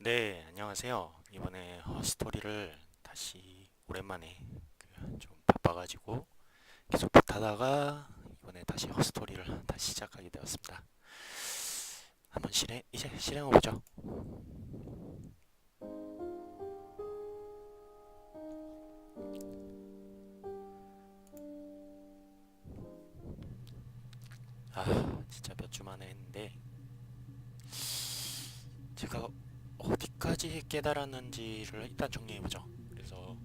네, 안녕하세요. 이번에 스토리를 다시 오랜만에 좀 바빠가지고 계속 못하다가 이번에 다시 스토리를 다시 시작하게 되었습니다. 한번 이제 실행해보죠. 진짜 몇 주 만에 했는데 제가 어디까지 깨달았는지를 일단 정리해보죠. 그래서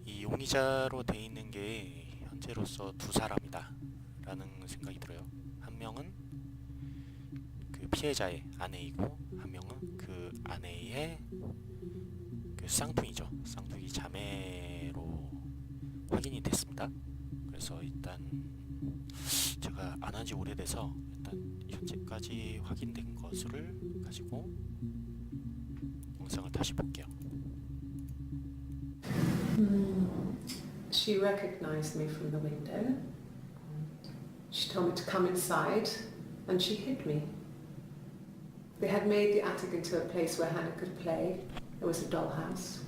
이 용의자로 돼 있는 게 현재로서 두 사람이다 라는 생각이 들어요. 한 명은 그 피해자의 아내이고 한 명은 그 아내의 그 쌍둥이죠. 쌍둥이 자매로 확인이 됐습니다. 그래서 일단 제가 안 한 지 오래돼서 일단 현재까지 확인된 것을 가지고 영상을 다시 볼게요. She recognized me from the window. She told me to come inside and she hid me. They had made the attic into a place where Hannah could play. There was a dollhouse.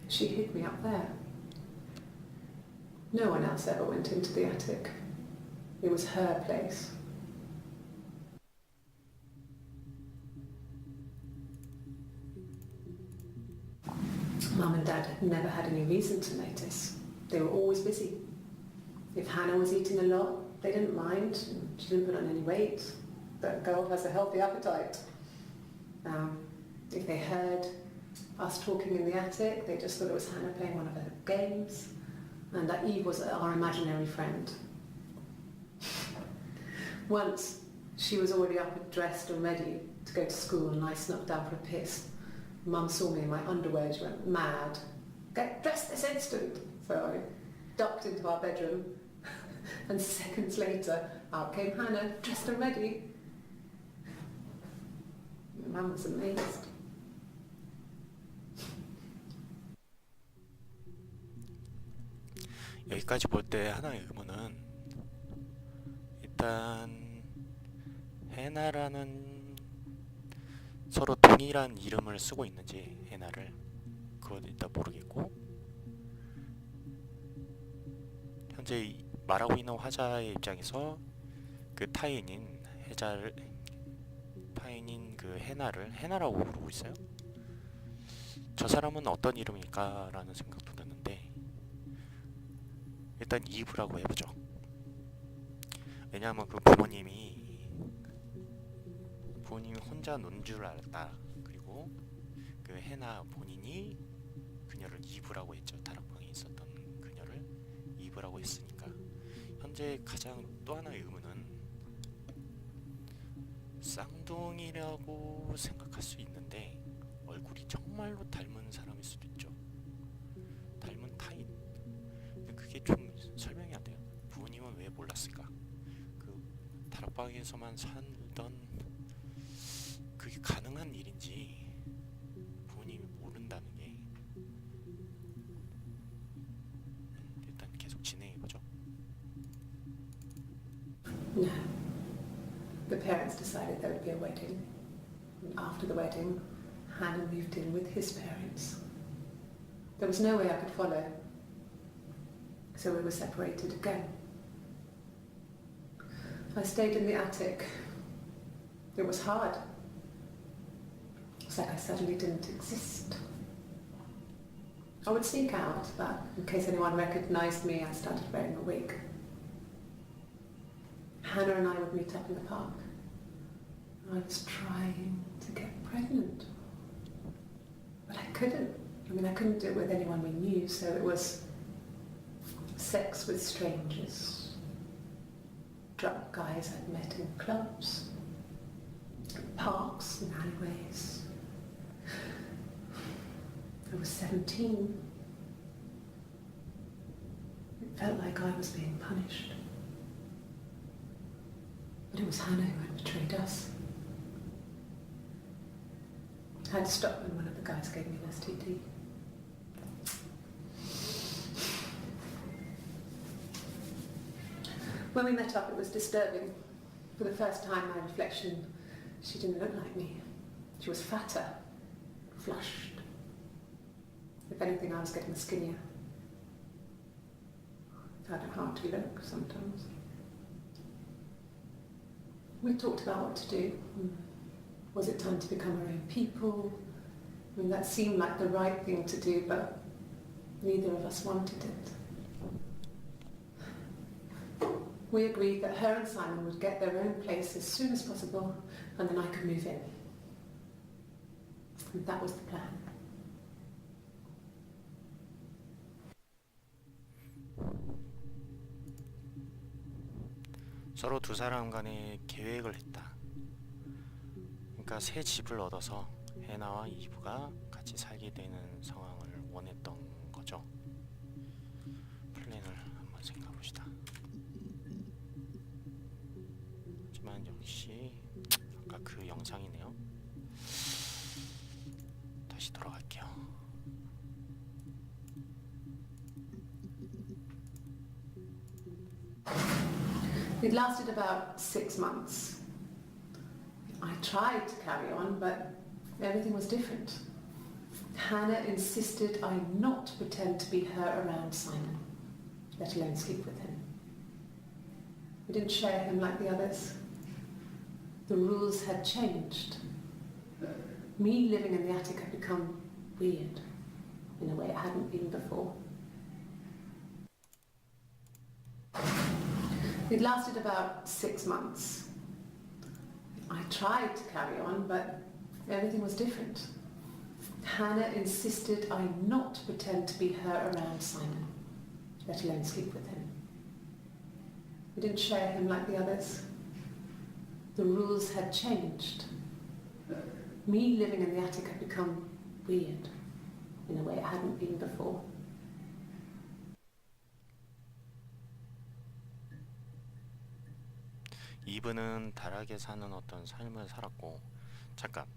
She hid me up there. No one else ever went into the attic. It was her place. Mum and Dad had never had any reason to notice. They were always busy. If Hannah was eating a lot, they didn't mind. She didn't put on any weight. That girl has a healthy appetite. If they heard us talking in the attic, they just thought it was Hannah playing one of her games, and that Eve was our imaginary friend. Once, she was already up and dressed and ready to go to school, and I snuck down for a piss. Mum saw me in my underwear, she went mad. Get dressed this instant! So I ducked into our bedroom, and seconds later, out came Hannah, dressed and ready. Mum was amazed. 여기까지 볼 때 하나의 의문은 일단 해나라는 서로 동일한 이름을 쓰고 있는지 해나를 그건 일단 모르겠고 현재 말하고 있는 화자의 입장에서 그 타인인 그 해나를 해나라고 부르고 있어요. 저 사람은 어떤 이름일까 라는 생각도 드는데 일단 이브라고 해보죠. 왜냐하면 그 부모님이 혼자 논 줄 알았다. 그리고 그 해나 본인이 그녀를 이브라고 했죠. 다락방에 있었던 그녀를 이브라고 했으니까 현재 가장 또 하나의 의문은 쌍둥이라고 생각할 수 있는데 얼굴이 정말로 닮은 사람일 수도 있죠. 닮은 타인. 근데 그게 좀 설명이 안 돼요. 부모님은 왜 몰랐을까? 그 다락방에서만 살던 그게 가능한 일인지 부모님이 모른다는 게 일단 계속 진행해보죠. No. The parents decided there would be a wedding. And after the wedding, Hannah moved in with his parents. There was no way I could follow, so we were separated again. I stayed in the attic. It was hard. It's like I suddenly didn't exist. I would sneak out, but in case anyone recognized me, I started wearing a wig. Hannah and I would meet up in the park. I was trying to get pregnant, but I couldn't. I couldn't do it with anyone we knew, so it was sex with strangers, drunk guys I'd met in clubs, parks and alleyways. I was 17. It felt like I was being punished. But it was Hannah who had betrayed us. I had to stop when one of the guys gave me an STD. When we met up, it was disturbing. For the first time, my reflection, she didn't look like me. She was fatter, flushed. If anything, I was getting skinnier. I found it hard to look sometimes. We talked about what to do. Was it time to become our own people? I mean, that seemed like the right thing to do, but neither of us wanted it. We agreed that her and Simon would get their own place as soon as possible, and then I could move in. And that was the plan. 서로 두 사람 간에 계획을 했다. 그러니까 새 집을 얻어서 해나와 이브가 같이 살게 되는 상황을 원했던 거죠. 플랜을 한번 생각해 봅시다. 하지만 역시 아까 그 영상이네요. 다시 돌아갈게요. It lasted about 6 months. I tried to carry on, but everything was different. Hannah insisted I not pretend to be her around Simon, let alone sleep with him. We didn't share him like the others. The rules had changed. Me living in the attic had become weird, in a way it hadn't been before. It lasted about 6 months. I tried to carry on, but everything was different. Hannah insisted I not pretend to be her around Simon, let alone sleep with him. We didn't share him like the others. The rules had changed. Me living in the attic had become weird, in a way it hadn't been before. 이브는 다락에 사는 어떤 삶을 살았고, 잠깐,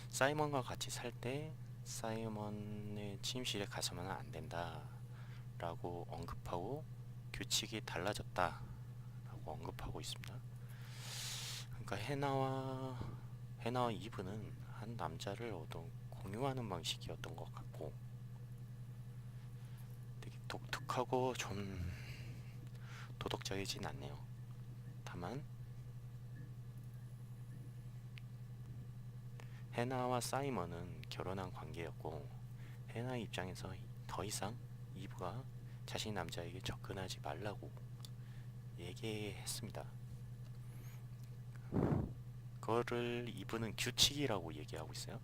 사이먼과 같이 살 때 사이먼의 침실에 가서는 안 된다 라고 언급하고 규칙이 달라졌다 라고 언급하고 있습니다. 그러니까 해나와 이브는 한 남자를 어떤 공유하는 방식이었던 것 같고, 되게 독특하고 좀 도덕적이진 않네요. 다만 해나와 사이먼은 결혼한 관계였고, 해나의 입장에서 더 이상 이브가 자신 남자에게 접근하지 말라고 얘기했습니다. 그거를 이브는 규칙이라고 얘기하고 있어요.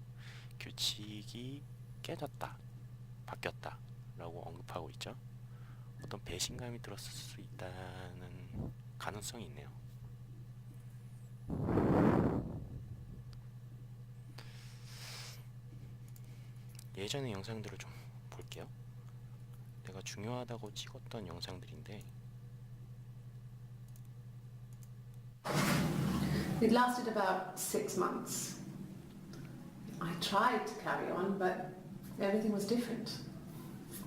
규칙이 깨졌다, 바뀌었다 라고 언급하고 있죠. 어떤 배신감이 들었을 수 있다는 가능성이 있네요. 예전의 영상들을 좀 볼게요. 내가 중요하다고 찍었던 영상들인데, It lasted about 6 months. I tried to carry on, but everything was different.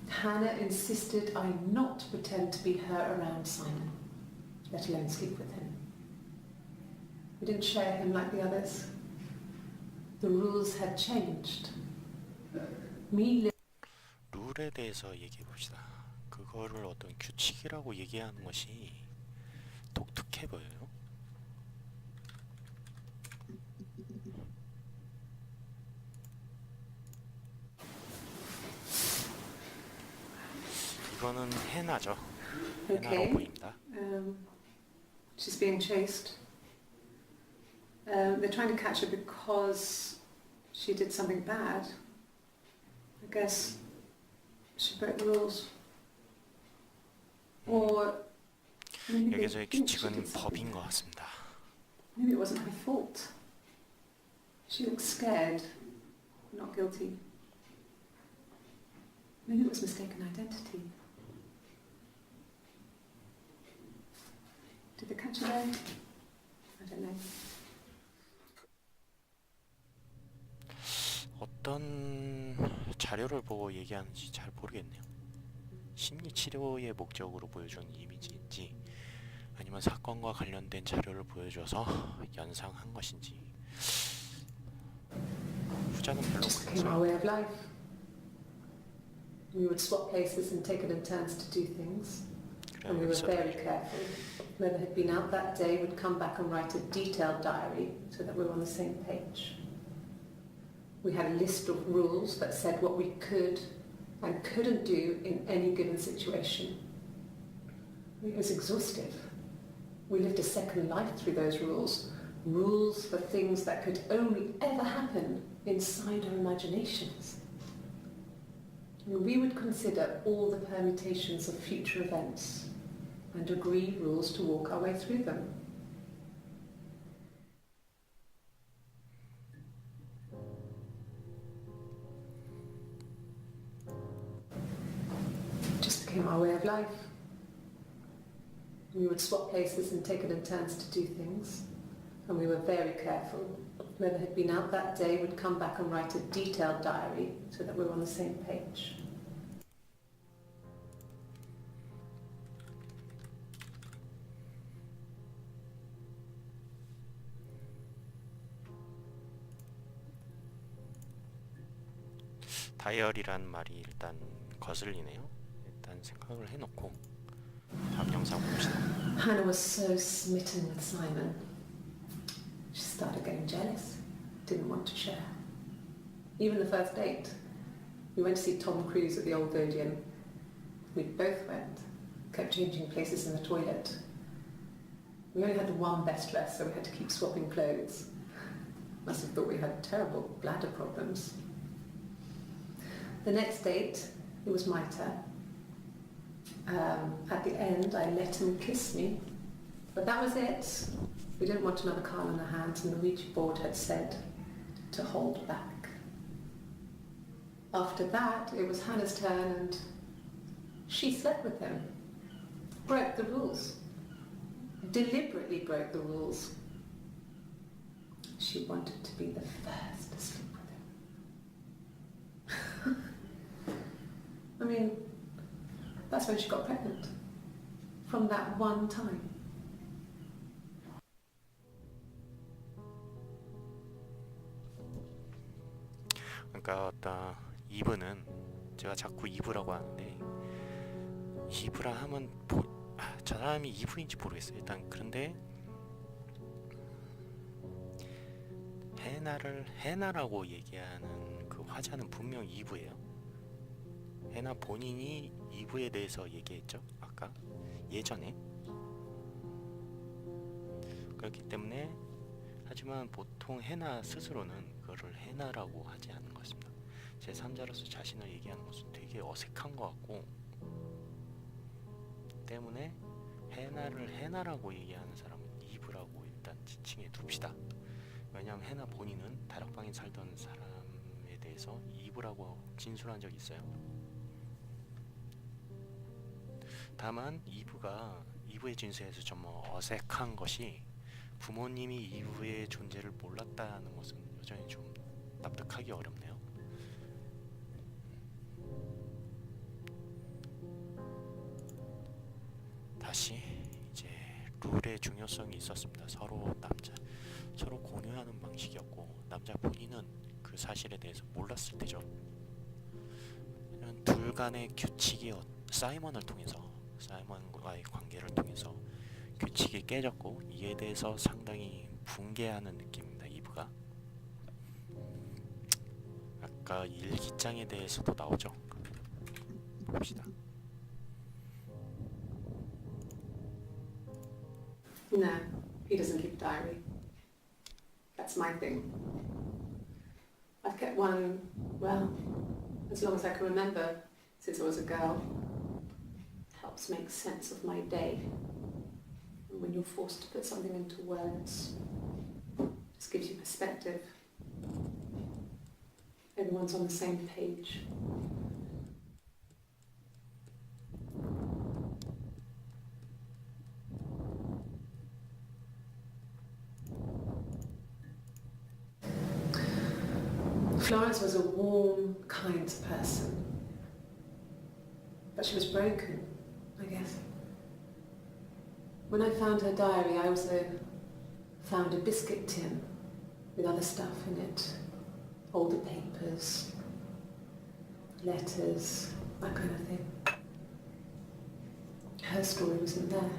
Hannah insisted I not pretend to be her around Simon, let alone sleep with him. We didn't share him like the others. The rules had changed. 룰에 대해서 얘기해 봅시다. 그거를 어떤 규칙이라고 얘기하는 것이 독특해 보여요. 이거는 해나죠. 해나로 보입니다. She's being chased. They're trying to catch her because she did something bad. I guess she broke the rules. Or maybe they 여기서의 think she 규칙은 did something 법인 것 bad. 같습니다. Maybe it wasn't her fault. She looked scared, not guilty. Maybe it was mistaken identity. Did they catch her there? I don't know. 어떤 자료를 보고 얘기하는지 잘 모르겠네요. 심리치료의 목적으로 보여준 이미지인지, 아니면 사건과 관련된 자료를 보여줘서 연상한 것인지. 숫자는 별로 Just became our 없어요. way of life. We would swap places and take it in turns to do things. And we were 여기서도 very careful. Whoever had been out that day would come back and write a detailed diary so that we were on the same page. We had a list of rules that said what we could and couldn't do in any given situation. It was exhaustive. We lived a second life through those rules. Rules for things that could only ever happen inside our imaginations. We would consider all the permutations of future events and agree rules to walk our way through them. It just became our way of life. We would swap places and take it in turns to do things, and we were very careful. Whoever had been out that day would come back and write a detailed diary so that we were on the same page. 다이어리란 말이 일단 거슬리네요. 일단 생각을 해놓고 다음 영상 봅시다. Hannah was so smitten with Simon. She started getting jealous, didn't want to share. Even the first date, we went to see Tom Cruise at the Old Odeon. We both went, kept changing places in the toilet. We only had one best dress, so we had to keep swapping clothes. Must have thought we had terrible bladder problems. The next date, it was my turn. At the end, I let him kiss me, but that was it. We didn't want another card on our hands, and the Ouija board had said to hold back. After that, it was Hannah's turn, and she slept with him. Broke the rules. Deliberately broke the rules. She wanted to be the first to sleep with him. I mean, that's when she got pregnant. From that one time. 그러니까 이브는 제가 자꾸 이브라고 하는데 이브라 하면 저 사람이 이브인지 모르겠어요. 일단 그런데 해나라고 얘기하는 그 화자는 분명 이브예요. 해나 본인이 이브에 대해서 얘기했죠. 아까 예전에. 그렇기 때문에 하지만 보통 해나 스스로는 그거를 해나라고 하지 않는 것 같습니다. 제3자로서 자신을 얘기하는 것은 되게 어색한 것 같고 때문에 해나를 해나라고 얘기하는 사람은 이브라고 일단 지칭해 둡시다. 왜냐하면 해나 본인은 다락방에 살던 사람에 대해서 이브라고 진술한 적이 있어요. 다만 이브의 진술에서 좀 어색한 것이 부모님이 이브의 존재를 몰랐다는 것은 여전히 좀 납득하기 어렵네요. 다시 이제 룰의 중요성이 있었습니다. 서로 공유하는 방식이었고 남자 본인은 그 사실에 대해서 몰랐을 때죠. 둘 간의 규칙이 사이먼을 통해서 사이먼과의 관계를 통해서 규칙이 깨졌고 이에 대해서 상당히 붕괴하는 느낌입니다. 이브가 아까 일기장에 대해서도 나오죠. 봅시다. No, he doesn't keep a diary. That's my thing. I've kept one, well, as long as I can remember, since I was a girl. It helps make sense of my day. And when you're forced to put something into words, it just gives you perspective. Everyone's on the same page. Florence was a warm, kind person, but she was broken, I guess. When I found her diary, I also found a biscuit tin with other stuff in it, all the papers, letters, that kind of thing. Her story wasn't there.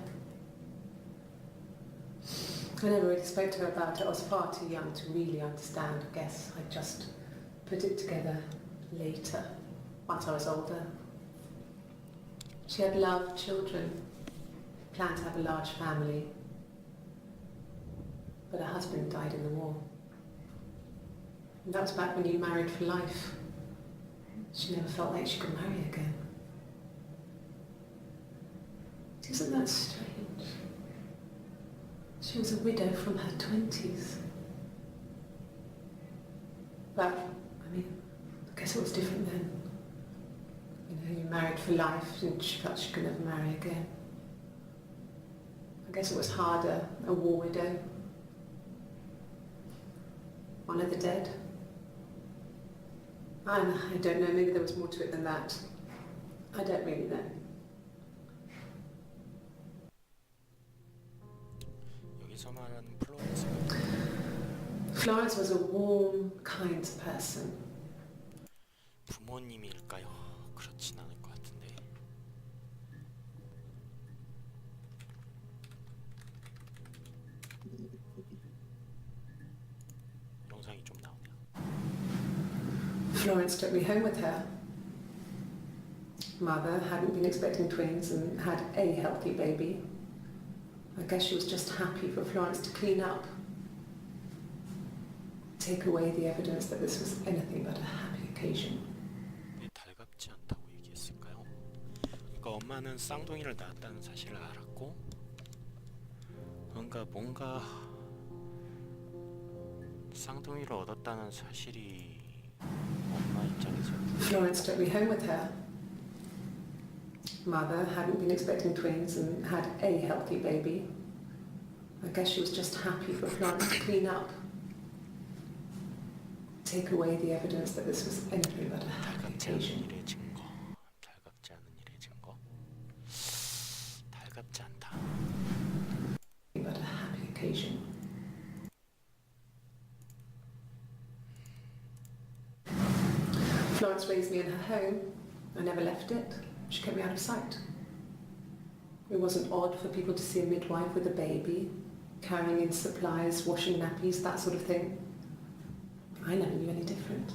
I never really spoke to her about it. I was far too young to really understand, I guess. I just put it together later, once I was older. She had loved children, planned to have a large family, but her husband died in the war. And that was back when you married for life. She never felt like she could marry again. Isn't that strange? She was a widow from her 20s. But, I mean, I guess it was different then. You know, you married for life and she felt she could never marry again. I guess it was harder, a war widow. One of the dead. I don't know, maybe there was more to it than that. I don't really know. 여기서 말하는 플로렌스 Florence was a warm, kind person. 부모님일까요? 그렇진 않을 것 같은데. 영상이 좀 나오네요. Florence took me home with her. Mother hadn't been expecting twins and had a healthy baby. I guess she was just happy for Florence to clean up. Take away the evidence that this was anything but a happy occasion. 왜 달갑지 않다고 얘기했을까요? 그러니까 엄마는 쌍둥이를 낳았다는 사실을 알았고, 그러니까 뭔가 쌍둥이를 얻었다는 사실이 엄마 입장에서 Florence took me home with her. Mother hadn't been expecting twins and had a healthy baby. I guess she was just happy for Florence to clean up. Take away the evidence that this was anything but a happy 달갑지 않은 occasion. 일의 증거, 달갑지 않은 일의 증거, 달갑지 않다. But a happy occasion. Florence raised me in her home. I never left it. She kept me out of sight. It wasn't odd for people to see a midwife with a baby, carrying in supplies, washing nappies, that sort of thing. I never knew any different.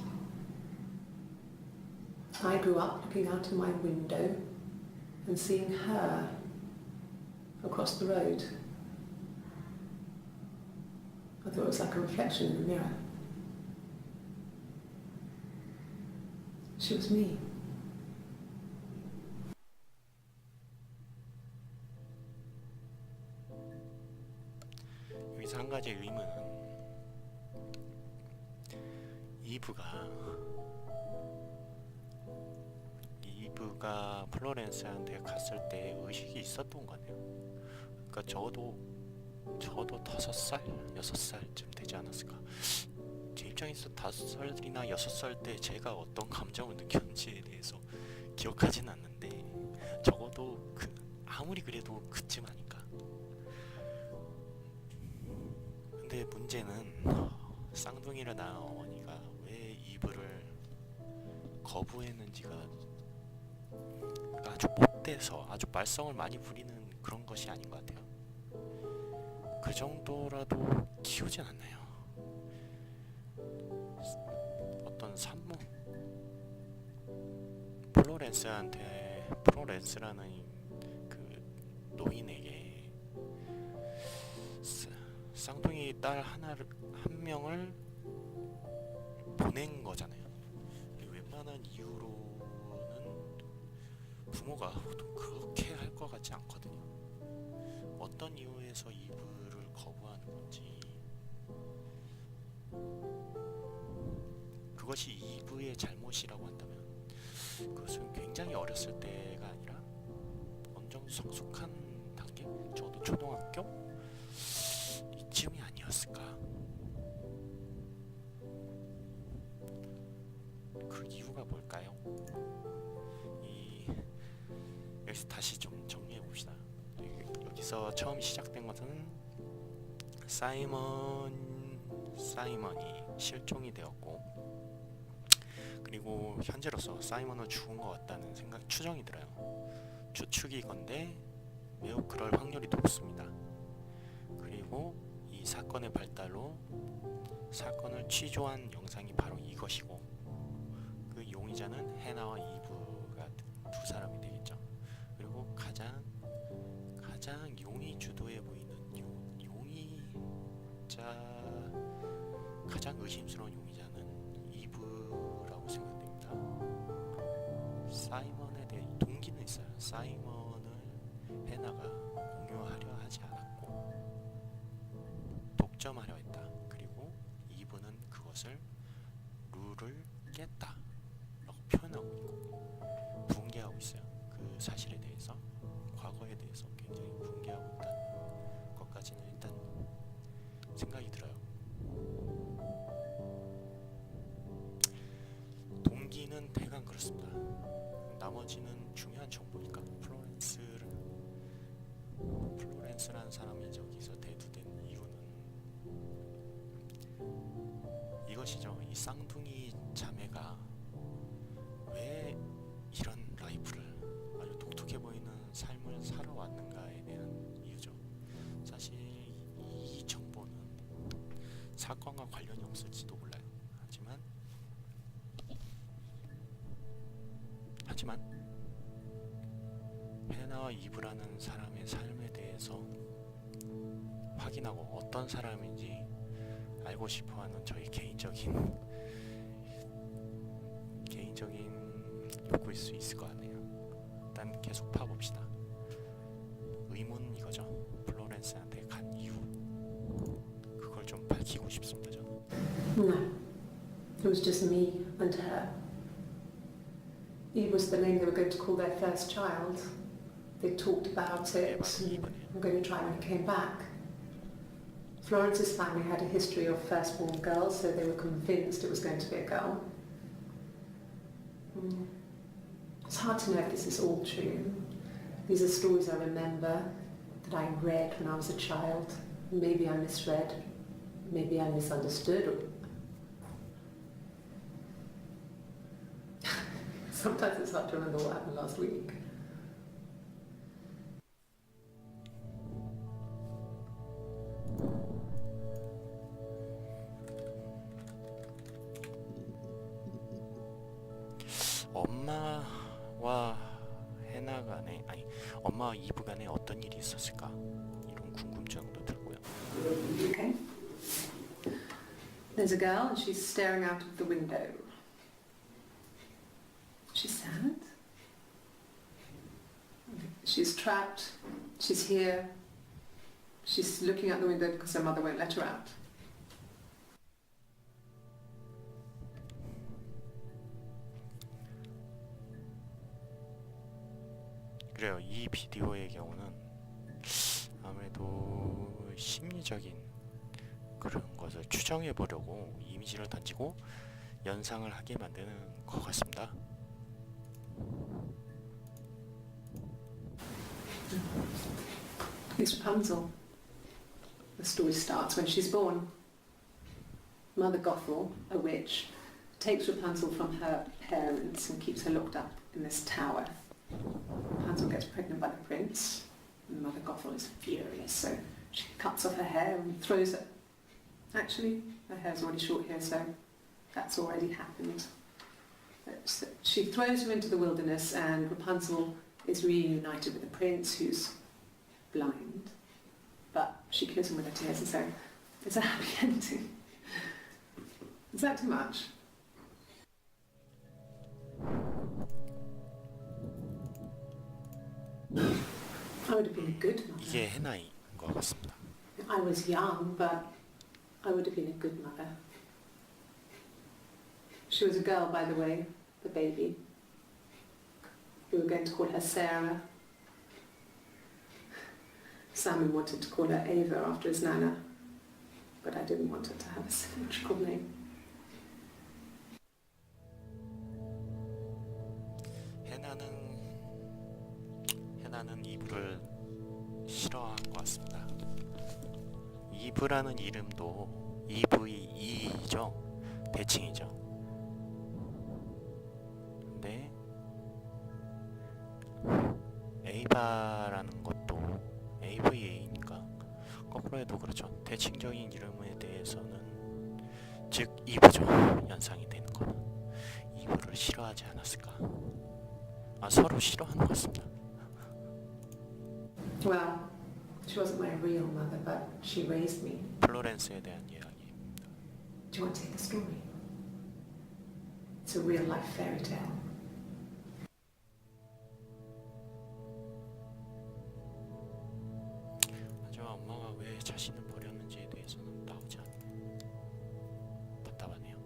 I grew up looking out of my window and seeing her across the road. I thought it was like a reflection in the mirror. She was me. 여기서 한 가지 의문은 이브가 플로렌스한테 갔을 때 의식이 있었던 거 같네요. 그러니까 저도 5살, 6살쯤 되지 않았을까. 제 입장에서 5살이나 6살 때 제가 어떤 감정을 느꼈는지에 대해서 기억하진 않는데, 적어도 아무리 그래도 그쯤 아닌가. 근데 문제는 쌍둥이를 낳은 어머니가 왜 이브를 거부했는지가 아주 못돼서 아주 말썽을 많이 부리는 그런 것이 아닌 것 같아요. 그 정도라도 키우진 않나요? 어떤 산모 플로렌스라는 그 노인에게 쌍둥이 딸 한 명을 보낸 거잖아요. 웬만한 이유로는 부모가 그렇게 할 것 같지 않거든요. 어떤 이유에서 이브를 거부하는 건지, 그것이 이브의 잘못이라고 한다면 그것은 굉장히 어렸을 때가 아니라 어느 정도 성숙한 단계, 적어도 초등학교 이쯤이 아니었을까. 그 이유가 뭘까요? 여기서 다시 좀 정리해 봅시다. 여기서 처음 시작된 것은 사이먼이 실종이 되었고, 그리고 현재로서 사이먼은 죽은 것 같다는 추정이 들어요. 추측이건데 매우 그럴 확률이 높습니다. 그리고 이 사건의 발달로 사건을 취조한 영상이 바로 이것이고, 그 용의자는 해나와 이브가 두 사람이 되겠죠. 그리고 가장 용의 주도해 보이는 가장 의심스러운 용의자는 이브라고 생각됩니다. 사이먼에 대해 동기는 있어요. 사이먼을 해나가 공유하려 하지 않았고 독점하려 했다. 그리고 이브는 그것을 룰을 깼다 라고 표현하고 있고 붕괴하고 있어요. 그 사실에 대해서, 과거에 대해서 굉장히 붕괴하고 있다는 것까지는 일단 생각이 들어요. 동기는 대강 그렇습니다. 나머지는 중요한 정보니까 플로렌스라는 사람이 저기서 대두된 이유는 이것이죠. 이 쌍둥이 자매가 왜 이런 라이프를, 아주 독특해 보이는 삶을 살아왔는가에 대한 이유죠. 사실 이 정보는 사건과 관련이 없을지도 몰라요. 하지만 해나와 이브라는 사람의 삶에 대해서 확인하고 어떤 사람인지 알고 싶어하는 저희 개인적인 욕구일 수 있을 것 같네요. 일단 계속 파봅시다. 의문은 이거죠. 플로렌스한테 간 이유, 그걸 좀 밝히고 싶습니다. 저는. No, it was just me and her. Eve was the name they were going to call their first child. They talked about it and were going to try when it came back. Florence's family had a history of firstborn girls, so they were convinced it was going to be a girl. It's hard to know if this is all true. These are stories I remember, that I read when I was a child. Maybe I misread, maybe I misunderstood. Sometimes it's hard to remember what happened last week. 엄마와 이브 간에 어떤 일이 있었을까? 이런 궁금증도 들고요. Okay. There's a girl and she's staring out of the window. She's sad. She's trapped. She's here. She's looking out the window because her mother won't let her out. 그래요. 이 비디오의 경우는 아무래도 심리적인 그런 것을 추정해 보려고 이미지를 던지고 연상을 하게 만드는 것 같습니다. It's Rapunzel. The story starts when she's born. Mother Gothel, a witch, takes Rapunzel from her parents and keeps her locked up in this tower. Rapunzel gets pregnant by the prince, and Mother Gothel is furious, so she cuts off her hair and throws it. Actually, her hair's already short here, so that's already happened. So she throws her into the wilderness, and Rapunzel is reunited with the prince, who's blind, but she kills him with her tears, and so it's a happy ending. Is that too much? I would have been a good mother. 이게 해나인 것 같습니다. I was young, but I would have been a good mother. She was a girl, by the way, the baby. We were going to call her Sarah. Simon wanted to call her Ava after his nana, but I didn't want her to have a symmetrical name. 해나는 이브를 싫어한 것 같습니다. 이브라는 이름도 EVE죠. 대칭이죠. 대칭적인 이름에 대해서는, 즉 이브죠. 연상이 되는 거는 이브를 싫어하지 않았을까? 서로 싫어하는 것 같습니다. Well, she wasn't my real mother, but she raised me. 플로렌스에 대한 이야기입니다. Do you want to hear the story? It's a real life fairy tale. 하지만 엄마가 왜 자신을 버렸는지에 대해서는 나오지 않아요. 답답하네요.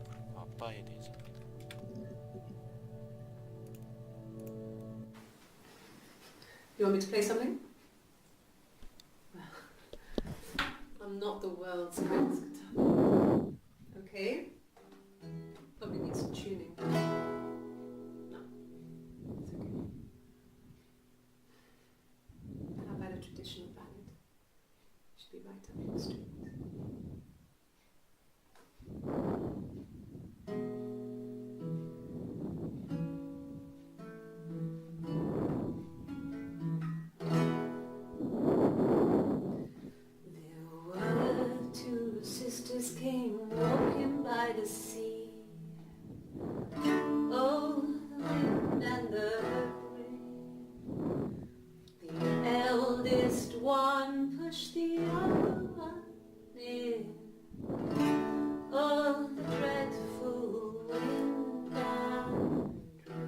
그리고 아빠에 대해서 You want me to play something? I'm not the world's greatest guitar. Okay? Probably needs some tuning. No, it's okay. How about a traditional ballad? Should be right up your street. Sisters came walking by the sea. Oh, the wind and the rain. The eldest one pushed the other one in. Oh, the dreadful wind and rain.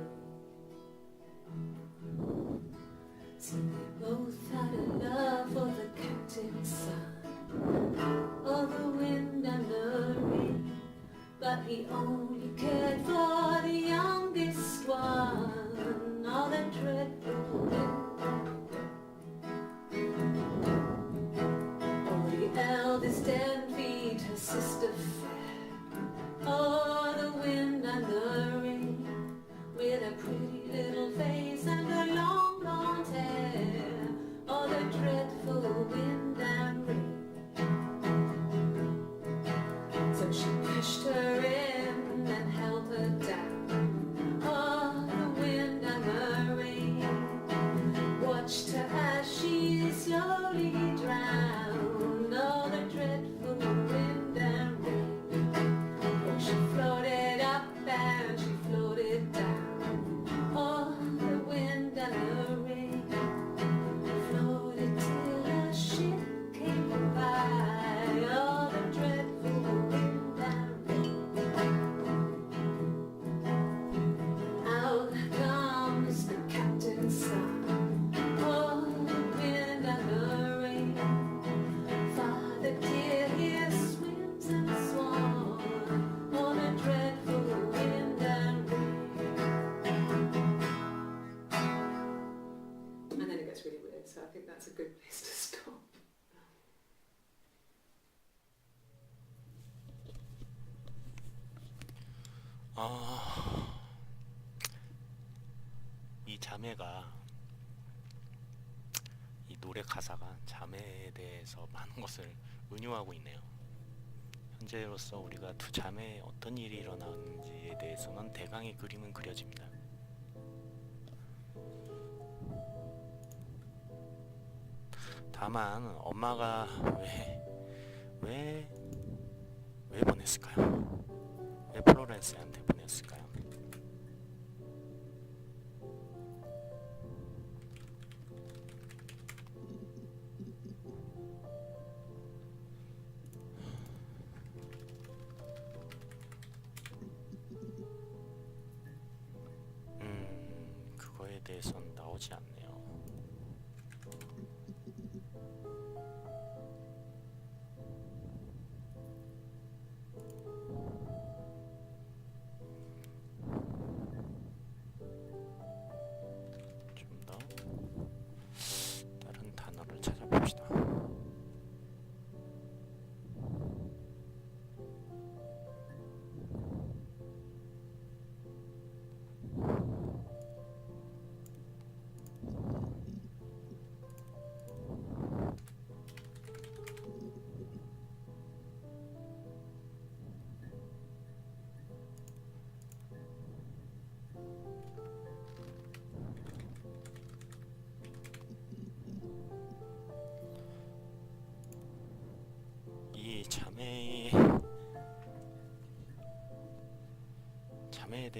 So they both had a love for the captain's son. Oh, the wind and the rain, but he only cared for the youngest one. Oh, the dreadful wind. Oh, the eldest envied her sister fair. Oh, the wind and the rain, with a pretty little face and her long blonde hair. Oh, the dreadful wind and rain. She pushed her in and held her down. Oh, the wind and the rain watched her as she slowly drowned. Oh, the dreadful wind and rain. Oh, she floated up and she floated down. Oh, the wind and the rain floated till a ship came by. Oh, the dreadful wind. Out comes the captain's son. Oh, the wind and the rain. Father dear, here swims and swan. Oh, the dreadful wind and rain. And then it gets really weird, so I think that's a good place to stop. 이 자매가, 이 노래 가사가 자매에 대해서 많은 것을 은유하고 있네요. 현재로서 우리가 두 자매에 어떤 일이 일어나는지에 대해서는 대강의 그림은 그려집니다. 다만 엄마가 왜 보냈을까요? 왜 플로렌스한테 보냈을까요? 그거에 대해서는 나오지 않네요. 좀 더 다른 단어를 찾아봅시다.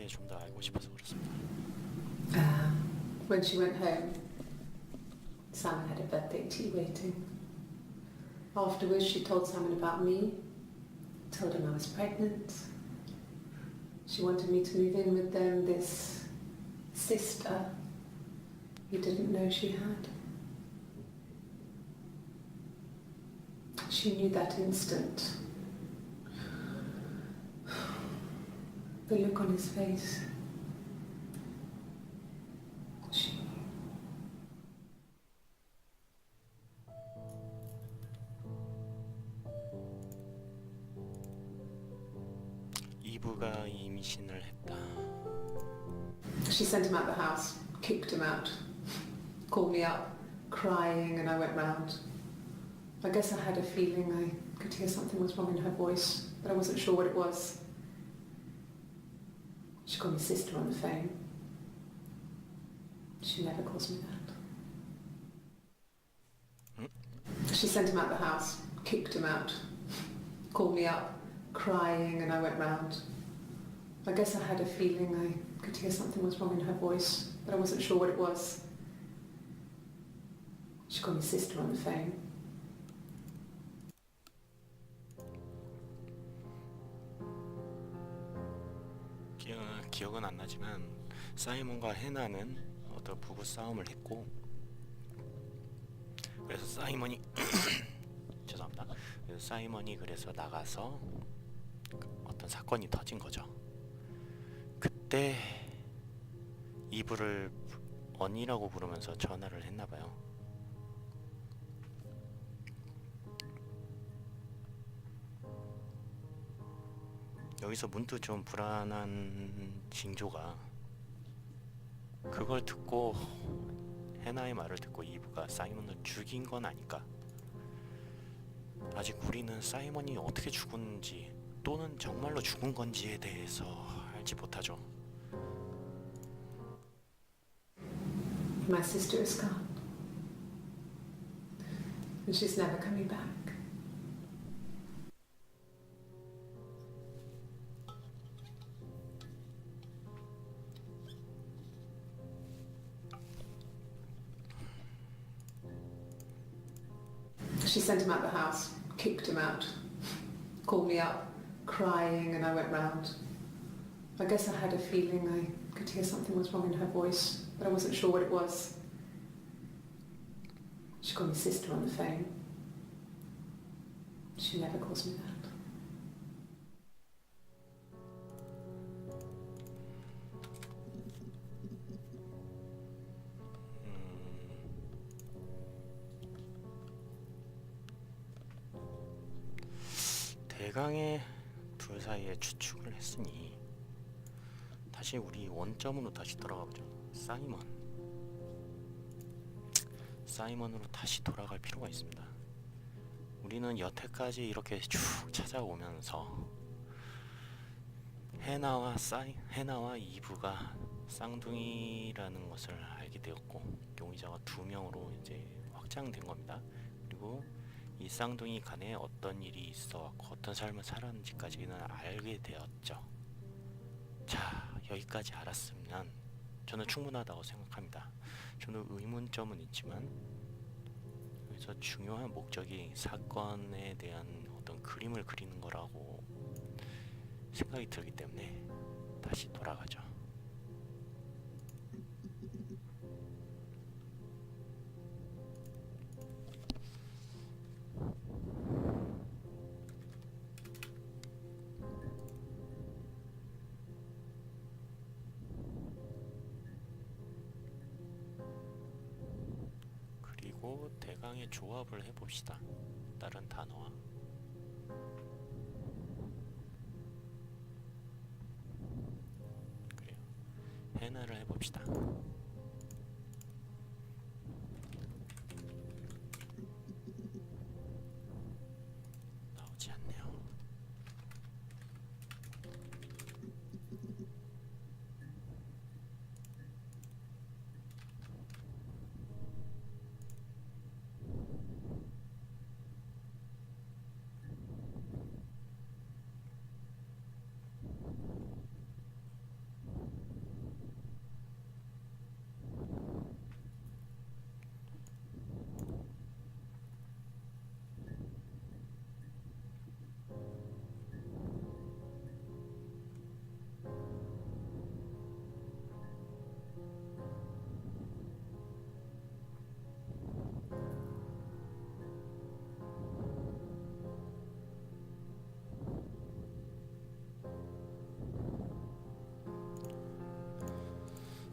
대해 좀 더 알고 싶어서 그렇습니다. When she went home, Simon had a birthday tea waiting. Afterwards, she told Simon about me, told him I was pregnant. She wanted me to move in with them, this sister he didn't know she had. She knew that instant. The look on his face. She knew. 이브가 임신을 했다. She sent him out the house, kicked him out, called me up, crying, and I went round. I guess I had a feeling I could hear something was wrong in her voice, but I wasn't sure what it was. She called me sister on the phone. She never calls me that. She sent him out the house, kicked him out, called me up, crying, and I went round. I guess I had a feeling I could hear something was wrong in her voice, but I wasn't sure what it was. She called me sister on the phone. 기억은 안 나지만 사이먼과 해나는 어떤 부부 싸움을 했고, 그래서 사이먼이 죄송합니다. 그래서 사이먼이 그래서 나가서 어떤 사건이 터진 거죠. 그때 이브를 언니라고 부르면서 전화를 했나 봐요. 여기서 문득 좀 불안한 징조가, 그걸 듣고 해나의 말을 듣고 이브가 사이먼을 죽인 건 아닐까. 아직 우리는 사이먼이 어떻게 죽었는지 또는 정말로 죽은 건지에 대해서 알지 못하죠. My sister is gone. And she's never coming back. She sent him out the house, kicked him out, called me up, crying, and I went round. I guess I had a feeling I could hear something was wrong in her voice, but I wasn't sure what it was. She called me sister on the phone. She never calls me that. 대강의 둘 사이에 추측을 했으니 다시 우리 원점으로 다시 돌아가보죠. 사이먼으로 다시 돌아갈 필요가 있습니다. 우리는 여태까지 이렇게 쭉 찾아오면서 해나와 이브가 쌍둥이라는 것을 알게 되었고, 용의자가 2명으로 이제 확장된 겁니다. 그리고 이 쌍둥이 간에 어떤 일이 있어왔고 어떤 삶을 살았는지까지는 알게 되었죠. 자, 여기까지 알았으면 저는 충분하다고 생각합니다. 저는 의문점은 있지만 여기서 중요한 목적이 사건에 대한 어떤 그림을 그리는 거라고 생각이 들기 때문에 다시 돌아가죠. 그리고 대강의 조합을 해봅시다. 다른 단어와. 그래요. 해나를 해봅시다. 나오지 않네요.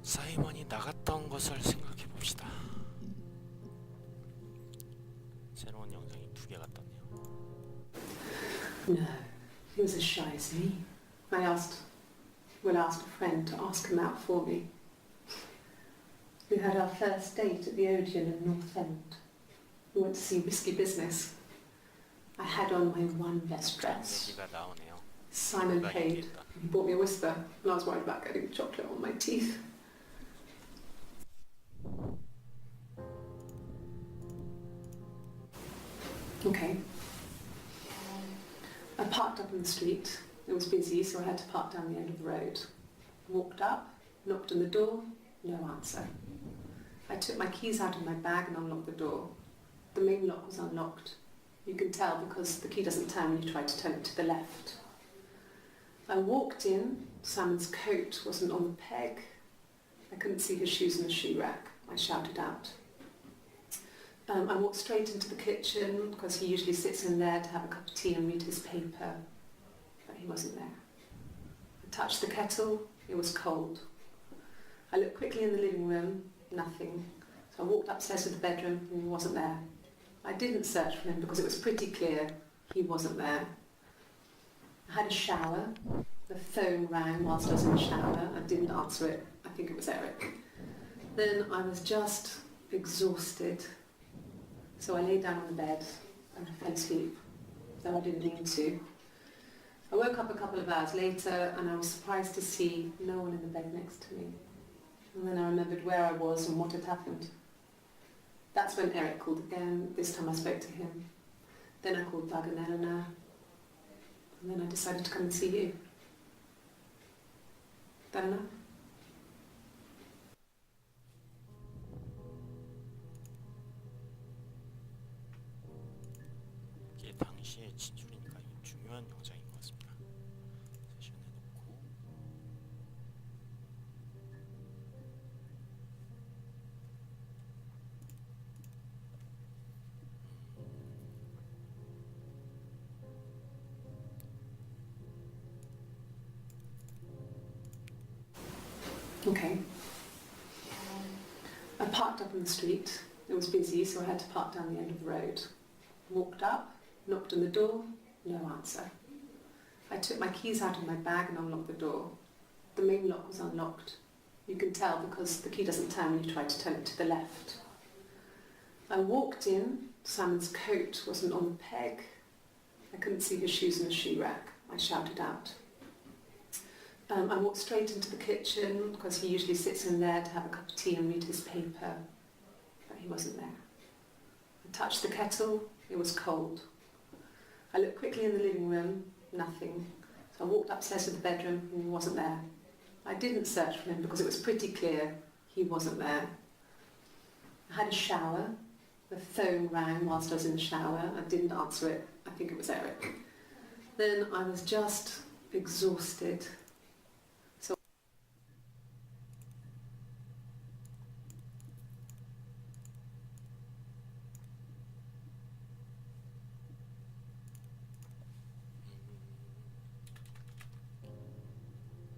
사이먼이 나갔던 것을 생각해 봅시다. 새로운 영상이 2개가 떴네요. No, he was as shy as me. I asked a friend to ask him out for me. We had our first date at the Odeon in North End. We went to see Risky Business. I had on my one best dress. 얘기가 나오네요. Simon paid. He bought me a whisper, and I was worried about getting chocolate on my teeth. Okay. I parked up in the street. It was busy, so I had to park down the end of the road. Walked up, knocked on the door, no answer. I took my keys out of my bag and unlocked the door. The main lock was unlocked. You can tell because the key doesn't turn when you try to turn it to the left. I walked in. Simon's coat wasn't on the peg. I couldn't see his shoes in the shoe rack. I shouted out. I walked straight into the kitchen because he usually sits in there to have a cup of tea and read his paper, but he wasn't there. I touched the kettle. It was cold. I looked quickly in the living room. Nothing. So I walked upstairs to the bedroom and he wasn't there. I didn't search for him because it was pretty clear he wasn't there. I had a shower. The phone rang whilst I was in the shower. I didn't answer it. I think it was Eric. Then I was just exhausted. So I lay down on the bed and I fell asleep, though I didn't mean to. I woke up a couple of hours later and I was surprised to see no one in the bed next to me. And then I remembered where I was and what had happened. That's when Eric called again. This time I spoke to him. Then I called Doug and Eleanor. And then I decided to come and see you. That enough? 이게 당시의 진술이니까 중요한 영상인 것 같습니다. 세션 해놓고 Okay. I parked up in the street. It was busy, so I had to park down the end of the road. Walked up, knocked on the door, no answer. I took my keys out of my bag and unlocked the door. The main lock was unlocked. You can tell because the key doesn't turn when you try to turn it to the left. I walked in. Simon's coat wasn't on the peg. I couldn't see his shoes in the shoe rack. I shouted out. I walked straight into the kitchen because he usually sits in there to have a cup of tea and read his paper, but he wasn't there. I touched the kettle. It was cold. I looked quickly in the living room. Nothing. So I walked upstairs to the bedroom and he wasn't there. I didn't search for him because it was pretty clear he wasn't there. I had a shower. The phone rang whilst I was in the shower. I didn't answer it. I think it was Eric. Then I was just exhausted.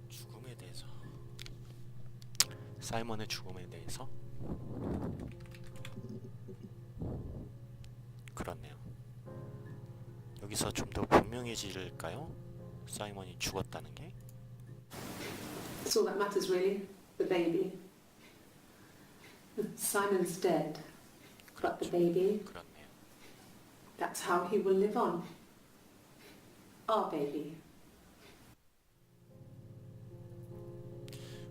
죽음에 대해서, 사이먼의 죽음에 대해서 그렇네요. 여기서 좀 더 분명해질까요? 사이먼이 죽었다는 게? That's all that matters really, the baby. Simon's dead, but the baby, 그렇네요. that's how he will live on. Our baby.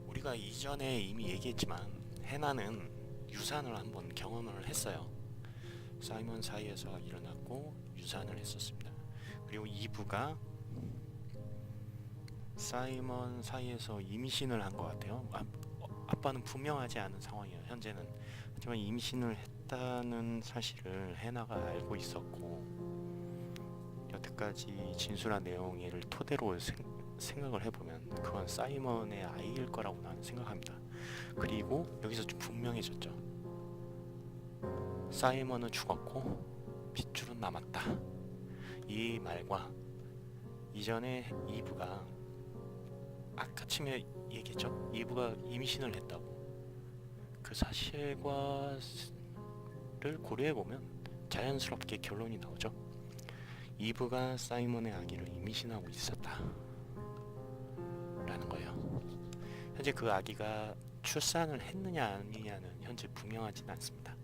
우리가 이전에 이미 얘기했지만 해나는 유산을 한번 경험을 했어요. 사이먼 사이에서 일어났고 유산을 했었습니다. 그리고 이브가 사이먼 사이에서 임신을 한 것 같아요. 아빠는 분명하지 않은 상황이에요, 현재는. 하지만 임신을 했다는 사실을 해나가 알고 있었고, 여태까지 진술한 내용을 토대로 생각을 해보면 그건 사이먼의 아이일 거라고 나는 생각합니다. 그리고 여기서 좀 분명해졌죠. 사이먼은 죽었고 핏줄은 남았다. 이 말과 이전에 이브가 아까 처음에 얘기했죠. 이브가 임신을 했다고. 그 사실과를 고려해보면 자연스럽게 결론이 나오죠. 이브가 사이먼의 아기를 임신하고 있었다 라는 거예요. 현재 그 아기가 출산을 했느냐 아니냐는 현재 분명하지는 않습니다.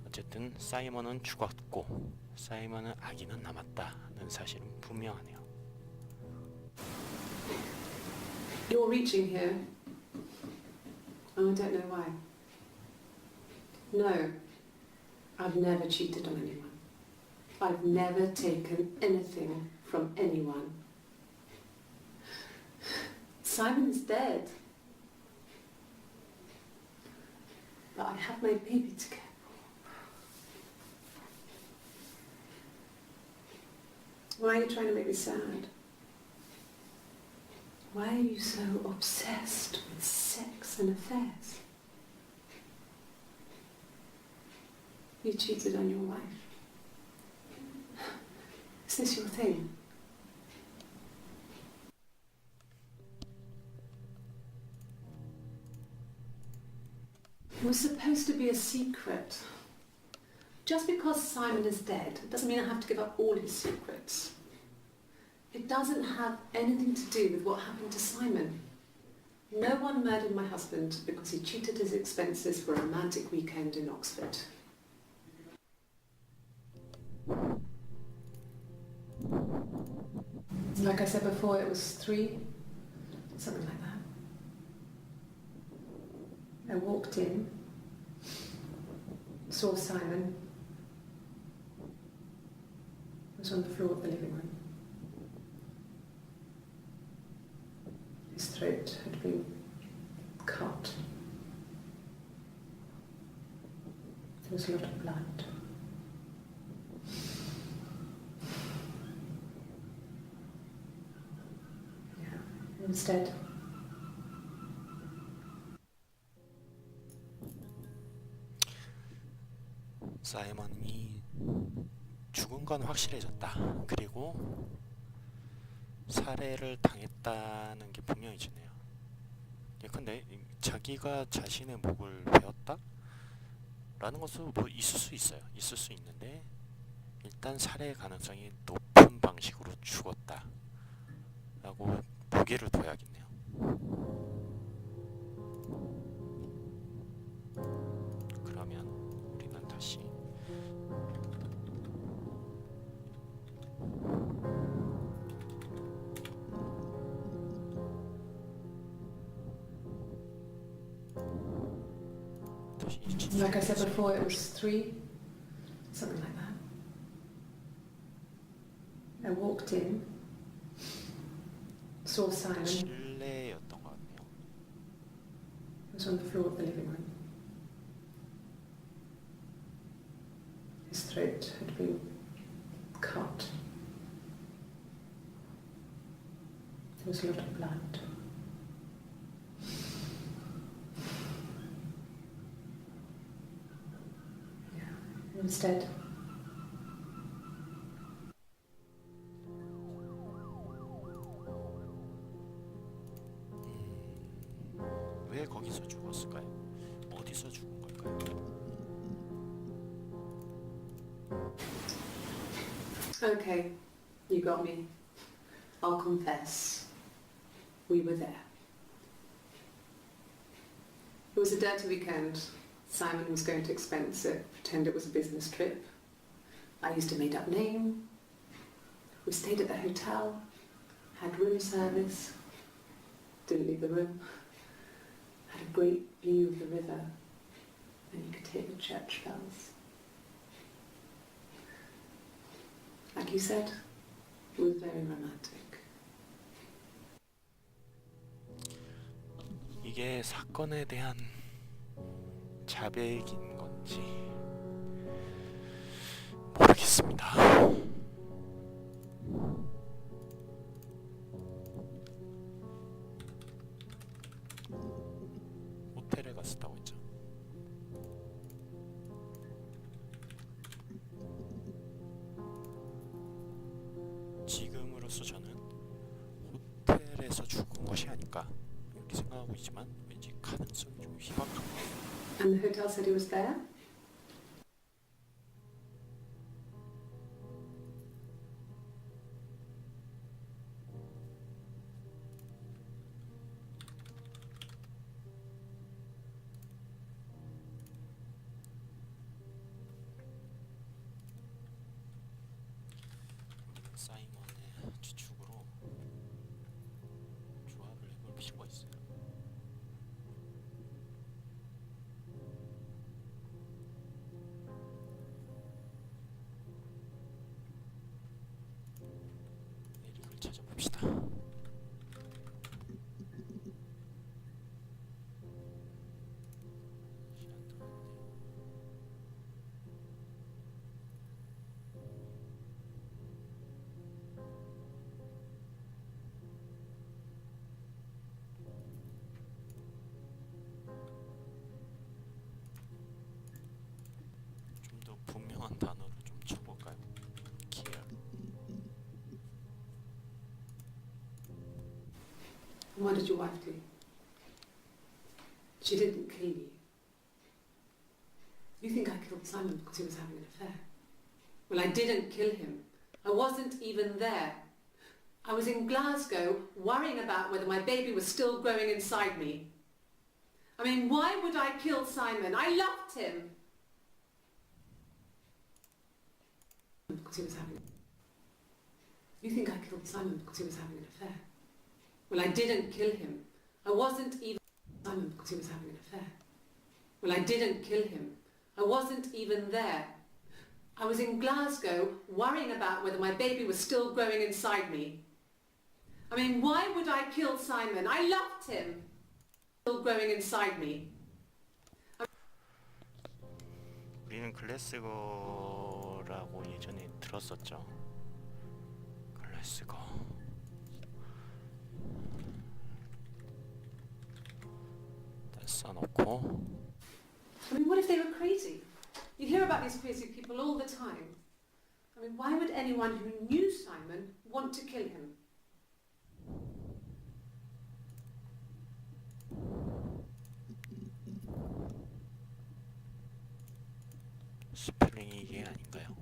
어쨌든 사이먼은 죽었고 사이먼은 아기는 남았다는 사실은 분명하네요. You're reaching here. And I don't know why. No, I've never cheated on anyone. I've never taken anything from anyone. Simon is dead. But I have my baby to care for. Why are you trying to make me sad? Why are you so obsessed with sex and affairs? You cheated on your wife. Is this your thing? It was supposed to be a secret. Just because Simon is dead doesn't mean I have to give up all his secrets. It doesn't have anything to do with what happened to Simon. No one murdered my husband because he cheated his expenses for a romantic weekend in Oxford. Like I said before, it was 3, something like that. I walked in, saw Simon. He was on the floor of the living room. His throat had been cut. There was a lot of blood. Yeah, he was dead. 사이먼이 죽은 건 확실해졌다. 그리고 살해를 당했다는 게 분명해지네요. 근데 자기가 자신의 목을 베었다? 라는 것은 뭐 있을 수 있어요. 있을 수 있는데 일단 살해 가능성이 높은 방식으로 죽었다 라고 무게를 둬야겠네요. 그러면 우리는 다시 Like I said before, it was 3, something like that. I walked in, saw Simon. 실내였던 것 같네요. He was on the floor of the living room. His throat had been cut. There was a lot of blood. Yeah, he was dead. 왜 거기서 죽었을까요? 어디서 죽은 걸까요? Okay, you got me. I'll confess. We were there. It was a dirty weekend. Simon was going to expense it, pretend it was a business trip. I used a made-up name. We stayed at the hotel, had room service, didn't leave the room, had a great view of the river, and you could hear the church bells. Like you said, it was very romantic. 이게 사건에 대한 자백인 건지 모르겠습니다. 호텔에 갔었다고 했죠. 지금으로서 저는 호텔에서 죽은 소리지만 왠지 가능성이 좀 희박한데. And the hotel said he was there? 사이먼의 추측으로 조합을 해볼 필요가 있어요. 에릭을 찾아봅시다. 좀 더 분명한 단어를 좀 쳐볼까요? care. And what did your wife do? She didn't kill you. You think I killed Simon because he was having an affair? Well, I didn't kill him. I wasn't even there. I was in Glasgow worrying about whether my baby was still growing inside me. I mean, why would I kill Simon? I loved him. Because he was having... You think I killed Simon because he was having an affair? Well, I didn't kill him. I wasn't even... Simon because he was having an affair. Well, I didn't kill him. I wasn't even there. I was in Glasgow worrying about whether my baby was still growing inside me. I mean, why would I kill Simon? I loved him. Still growing inside me. 우리는 글래스거라고 예전에 들었었죠. 글래스거. 일단 써놓고. I mean, what if they were crazy? You hear about these crazy people all the time. I mean, why would anyone who knew Simon want to kill him? 스펠링이 이게 아닌가요?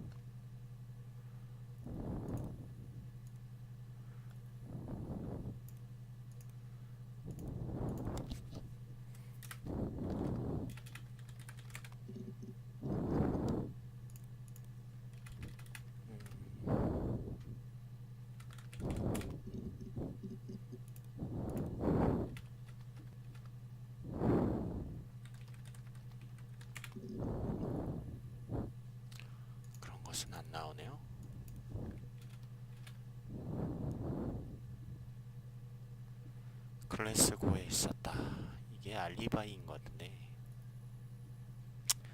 그런 것은 안 나오네요. 글래스고에 있었다. 이게 알리바이인 것 같은데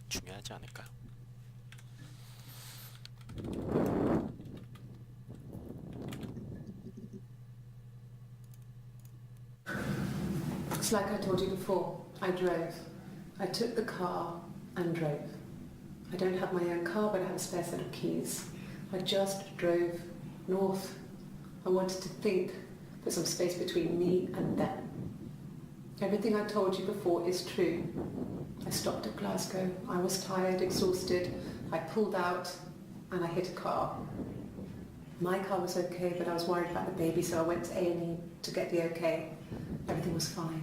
중요하지 않을까요? It's like I told you before. I drove. I took the car and drove. I don't have my own car, but I have a spare set of keys. I just drove north. I wanted to think, put some space between me and them. Everything I told you before is true. I stopped at Glasgow. I was tired, exhausted. I pulled out and I hit a car. My car was okay, but I was worried about the baby, so I went to A&E to get the okay. Everything was fine.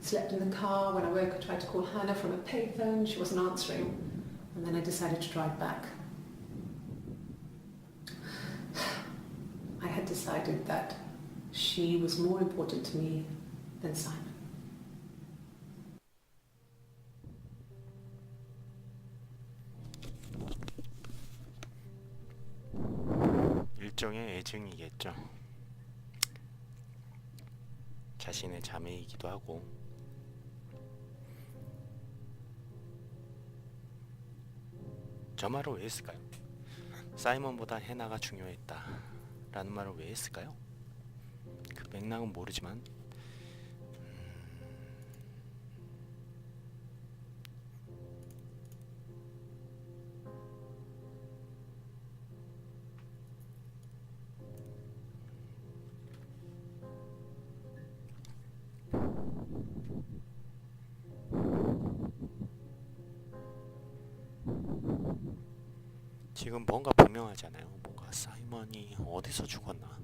Slept in the car. When I woke, I tried to call Hannah from a payphone. She wasn't answering. And then I decided to drive back. I had decided that she was more important to me than Simon. 일종의 애증이겠죠. 자신의 자매이기도 하고. 저 말을 왜 했을까요? 사이먼보다 해나가 중요했다 라는 말을 왜 했을까요? 그 맥락은 모르지만 지금 뭔가 분명하잖아요. 뭔가 사이먼이 어디서 죽었나.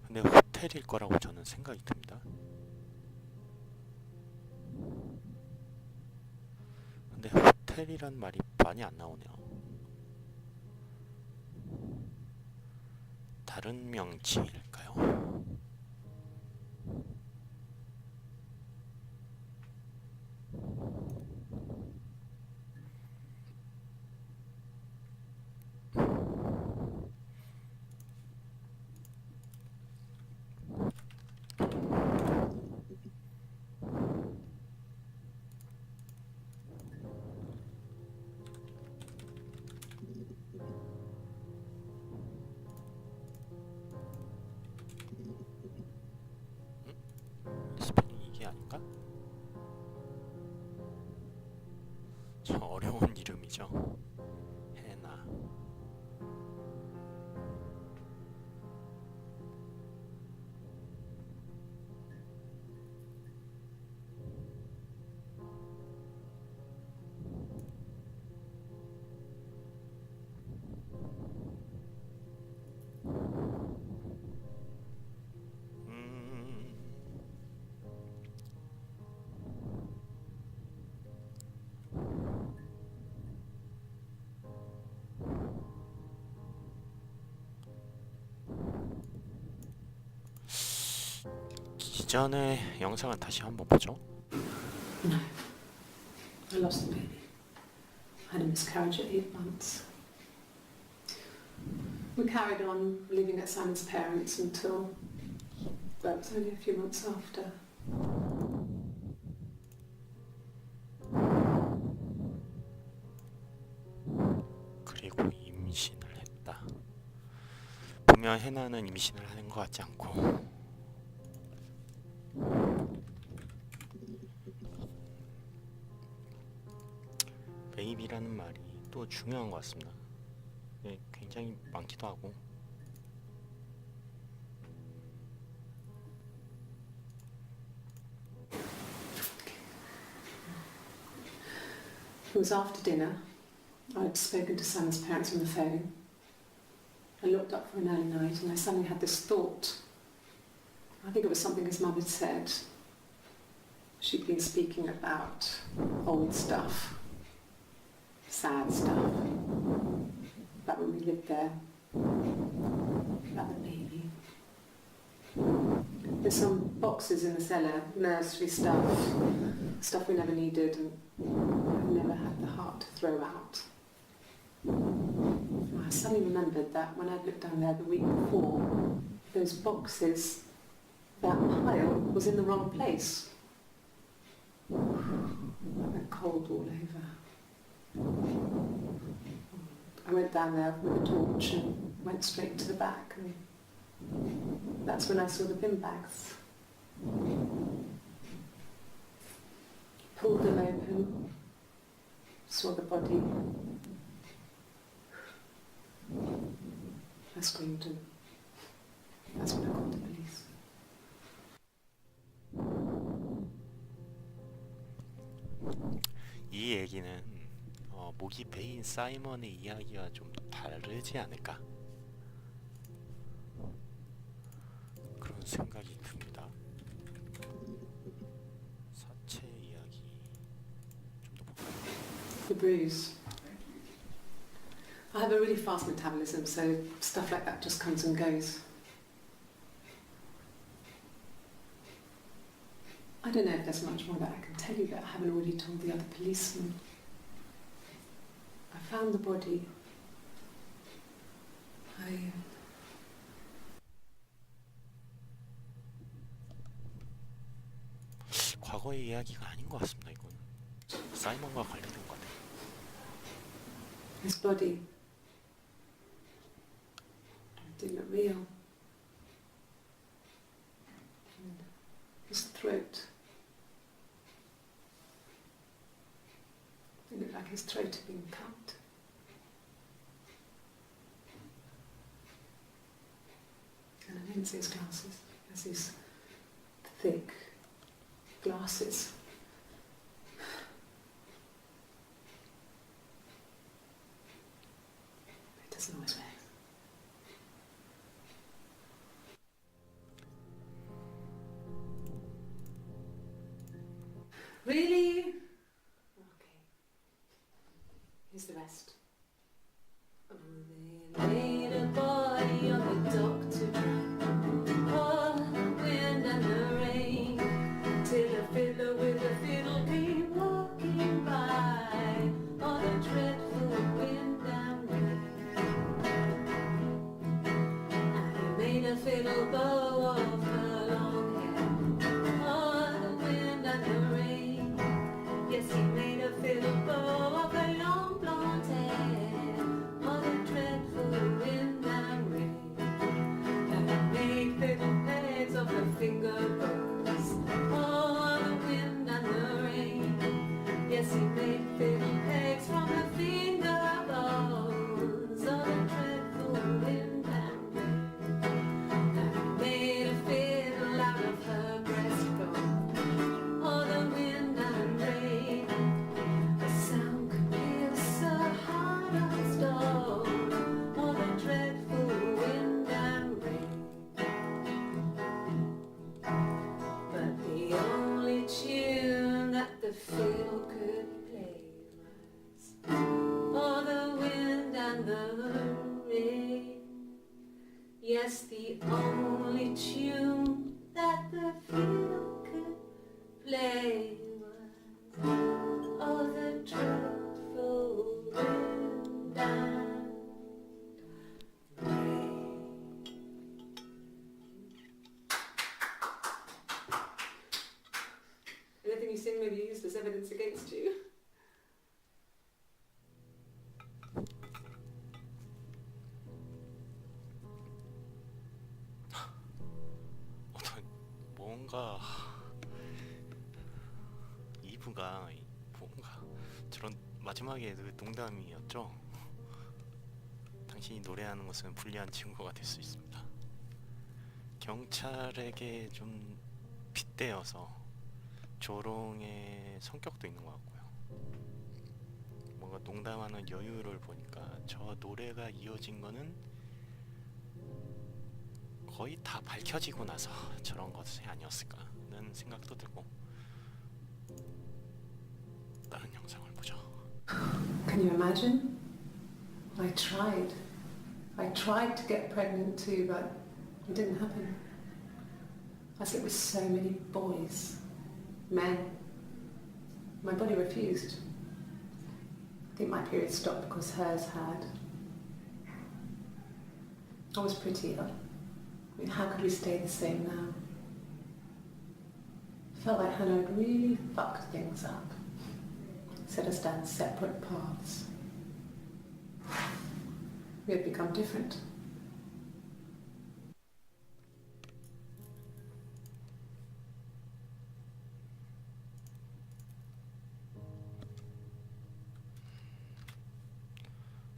근데 호텔일 거라고 저는 생각이 듭니다. 근데 호텔이란 말이 많이 안 나오네요. 다른 명칭일까요? 스펠링 이게 아닌가? 저 어려운 이름이죠. 해나. 기존의 영상을 다시 한번 보죠. No. I lost the baby. I had a miscarriage at 8 months. We carried on living at Simon's parents until, well, it was only a few months after. 그리고 임신을 했다. 보면 해나는 임신을 하는 것 같지 않고 베이비라는 말이 또 중요한 것 같습니다. 네, 굉장히 많기도 하고 It was after dinner. I'd spoken to Simon's parents on the phone. I looked up for an early night and I suddenly had this thought. I think it was something his mum had said. She'd been speaking about old stuff, sad stuff, about when we lived there, about the baby. There's some boxes in the cellar, nursery stuff we never needed and I never had the heart to throw out. I suddenly remembered that when I'd looked down there the week before, those boxes, that pile was in the wrong place. I went cold all over. I went down there with a torch and went straight to the back, and that's when I saw the bin bags. Pulled them open, saw the body. I screamed and that's when I called the police. 이 얘기는 목이 베인 사이먼의 이야기와 좀 다르지 않을까 그런 생각이 듭니다. 사체 이야기 좀 더 볼까요? The bruise. I have a really fast metabolism, so stuff like that just comes and goes. I don't know if there's much more that I can tell you that I haven't already told the other policemen. I found the body. 과거의 이야기가 아닌 것 같습니다. 이건 사이먼과 관련된 것 같아요. His body. It didn't look real. And his throat. It looked like his throat had been cut. And I didn't see his glasses. He has these thick glasses. Really? Okay. Here's the rest. Oh, they laid a body on the dock to dry. All the wind and the rain, till a fiddler with a fiddle came walking by on a dreadful wind and rain. And he made a fiddle bow of her long hair on the wind and the rain. Yes, he made a fiddle bow of her long blonde hair on the dreadful wind and rain. And he made fiddle pegs of her finger bows on the wind and the rain. Yes, he made fiddle pegs from her finger bows on the dreadful wind and rain. And he made a fiddle out of her breastbone on the wind and rain. The sound could pierce her heart of stone on the dreadful wind and rain. But the only tune that the fiddle could play was for the wind and the rain. Yes, the only tune that the fiddle could play was oh, the dreadful wind and rain. Anything you sing may be used as evidence against you. 뭔가 이브가 뭔가 저런 마지막에 그 농담이었죠. 당신이 노래하는 것은 불리한 친구가 될 수 있습니다. 경찰에게 좀 빗대어서 조롱의 성격도 있는 것 같고요. 뭔가 농담하는 여유를 보니까 저 노래가 이어진 거는 거의 다 밝혀지고 나서 저런 것이 아니었을까라는 생각도 들고. 다른 영상을 보죠. Can you imagine? I tried to get pregnant too, but it didn't happen. As it was so many boys, men. My body refused. I think my period stopped because hers had. I was pretty though. I mean, how could we stay the same now? Felt like Hannah had really fucked things up. Set us down separate paths. We had become different.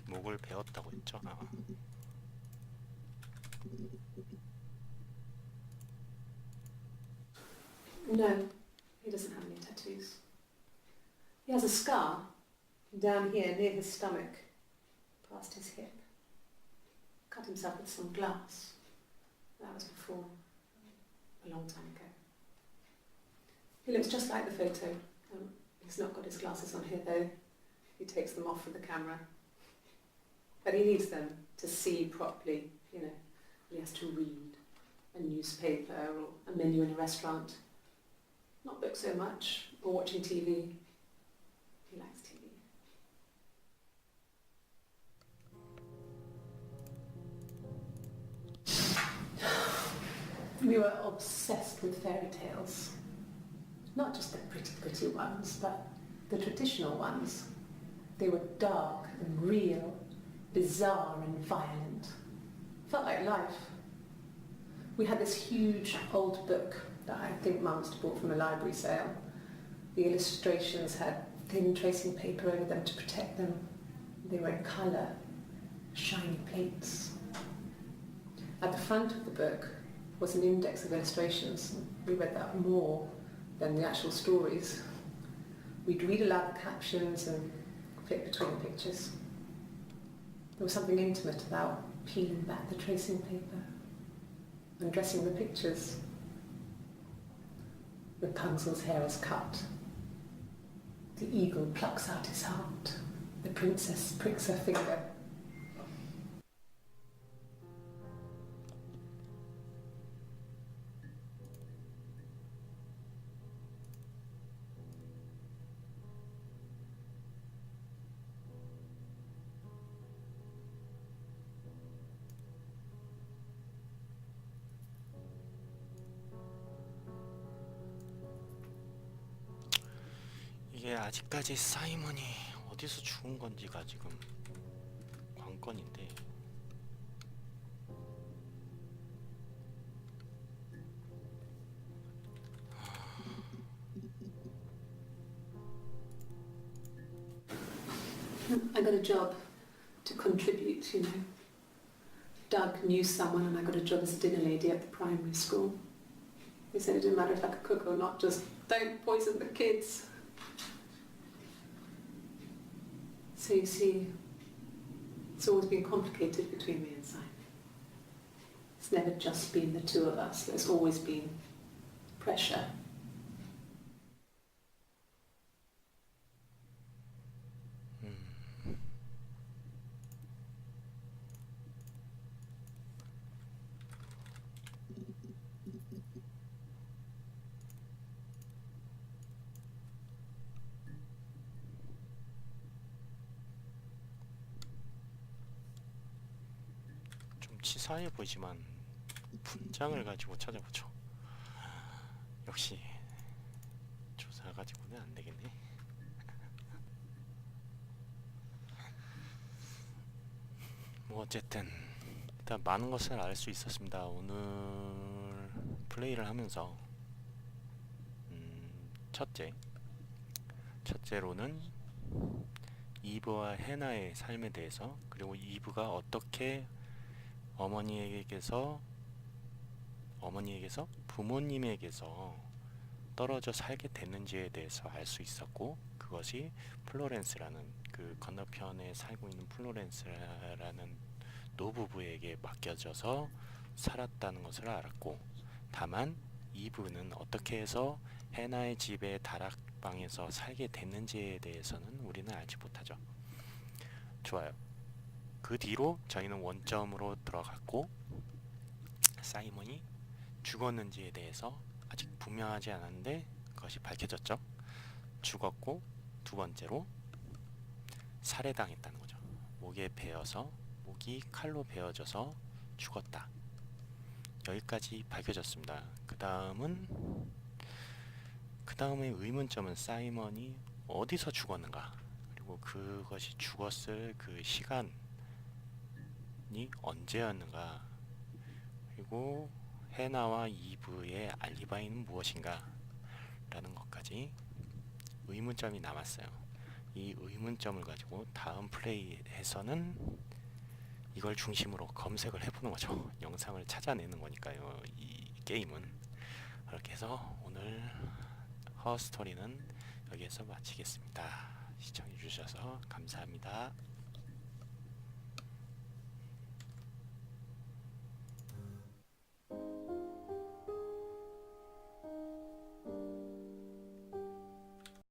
목을 베었다고 했죠. No, he doesn't have any tattoos. He has a scar down here near his stomach, past his hip. Cut himself with some glass. That was before, a long time ago. He looks just like the photo. He's not got his glasses on here though. He takes them off with the camera. But he needs them to see properly, you know. He has to read a newspaper or a menu in a restaurant. Not book so much, or watching TV. He likes TV. We were obsessed with fairy tales. Not just the pretty, pretty ones, but the traditional ones. They were dark and real, bizarre and violent. Felt like life. We had this huge old book that I think Mum must have bought from a library sale. The illustrations had thin tracing paper over them to protect them. They were in colour, shiny plates. At the front of the book was an index of illustrations. We read that more than the actual stories. We'd read aloud the captions and flip between the pictures. There was something intimate about peeling back the tracing paper, undressing the pictures. Rapunzel's hair is cut, The eagle plucks out his heart. The princess pricks her finger. 이게 아직까지 사이먼이 어디서 죽은 건지가 지금 관건인데, I got a job to contribute, you know. Doug knew someone and I got a job as a dinner lady at the primary school. He said it didn't matter if I could cook or not, just don't poison the kids. So you see, it's always been complicated between me and Simon. It's never just been the two of us. There's always been pressure. 좀 치사해 보이지만 분장을 가지고 찾아보죠. 역시 조사 가지고는 안 되겠네. 뭐 어쨌든 일단 많은 것을 알 수 있었습니다. 오늘 플레이를 하면서 첫째로는 이브와 해나의 삶에 대해서, 그리고 이브가 어떻게 어머니에게서 부모님에게서 떨어져 살게 됐는지에 대해서 알 수 있었고, 그것이 플로렌스라는 그 건너편에 살고 있는 플로렌스라는 노부부에게 맡겨져서 살았다는 것을 알았고, 다만 이브는 어떻게 해서 해나의 집의 다락방에서 살게 됐는지에 대해서는 우리는 알지 못하죠. 좋아요. 그 뒤로 저희는 원점으로 들어갔고, 사이먼이 죽었는지에 대해서 아직 분명하지 않았는데 그것이 밝혀졌죠. 죽었고, 두 번째로 살해당했다는 거죠. 목이 칼로 베어져서 죽었다. 여기까지 밝혀졌습니다. 그 다음에 의문점은 사이먼이 어디서 죽었는가, 그리고 그것이 죽었을 그 시간이 언제였는가, 그리고 해나와 이브의 알리바이는 무엇인가 라는 것까지 의문점이 남았어요. 이 의문점을 가지고 다음 플레이에서는 이걸 중심으로 검색을 해보는 거죠. 영상을 찾아내는 거니까요, 이 게임은. 그렇게 해서 오늘 허스토리는 여기에서 마치겠습니다. 시청해주셔서 감사합니다.